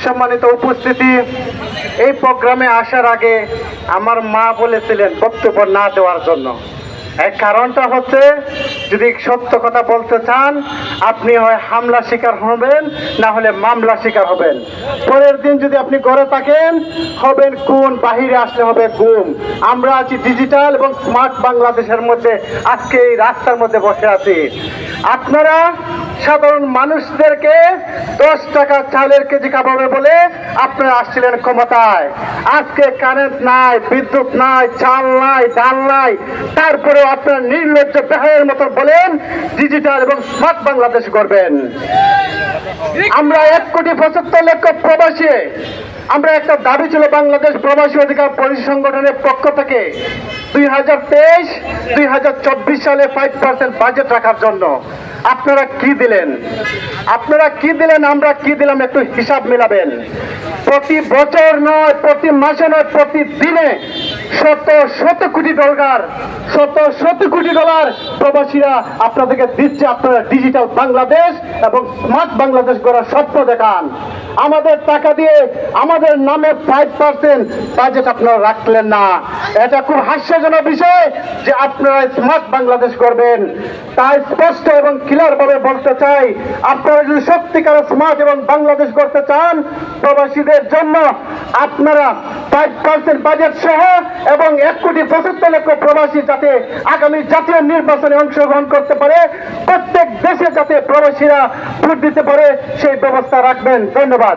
সম্মানিত উপস্থিতি, এই প্রোগ্রামে আসার আগে আমার মা বলেছিলেন বক্তব্য না দেওয়ার জন্য। এর কারণটা হচ্ছে, যদি সত্য কথা বলতে চান আপনি হয় হামলা শিকার হবেন, না হলে মামলা শিকার হবেন। পরের দিন যদি আপনি ঘরে থাকেন হবেন খুন, বাহিরে আসলে হবে গুম। আমরা আছি ডিজিটাল এবং স্মার্ট বাংলাদেশের মধ্যে, আজকে এই রাস্তার মধ্যে বসে আছি। আপনারা সাধারণ মানুষদেরকে 10 টাকা চালের কেজি খাওয়াবে বলে আপনারা আসছিলেন ক্ষমতায়। আজকে কারেন্ট নাই, বিদ্যুৎ নাই, চাল নাই, ডাল নাই, তারপরে আপনারা নির্লজ্জ বেহায়ের মতো বলেন ডিজিটাল এবং স্মার্ট বাংলাদেশ করবেন। আমরা 1,75,00,000 প্রবাসী, আমরা একটা দাবি ছিল বাংলাদেশ প্রবাসী অধিকার পরিসংগঠনের পক্ষ থেকে 2023-2024 সালে 5% বাজেট রাখার জন্য। আপনারা কি দিলেন? আপনারা কি দিলেন, আমরা কি দিলাম, একটু হিসাব মিলাবেন। প্রতি বছর নয়, প্রতি মাসে নয়, প্রতিদিনে শত কোটি ডলার প্রবাসীরা আপনাদেরকে দিচ্ছে। আপনারা ডিজিটাল বাংলাদেশ এবং স্মার্ট বাংলাদেশ গড়ার স্বপ্ন দেখান। আমাদের টাকা দিয়ে আমাদের নামে 5% বাজেট আপনারা রাখলেন না। এটা খুব হাস্যজনক বিষয় যে আপনারা স্মার্ট বাংলাদেশ করবেন। তাই স্পষ্ট এবং ক্লিয়ার ভাবে বলতে চাই, আপনারা যদি সত্যিকার স্মার্ট এবং বাংলাদেশ করতে চান প্রবাসীদের জন্য, আপনারা 5% বাজেট সহ এবং 1,75,00,000 প্রবাসী যাতে আগামী জাতীয় নির্বাচনে অংশগ্রহণ করতে পারে, প্রত্যেক দেশে যাতে প্রবাসীরা ভোট দিতে পারে, সেই ব্যবস্থা রাখবেন। ধন্যবাদ।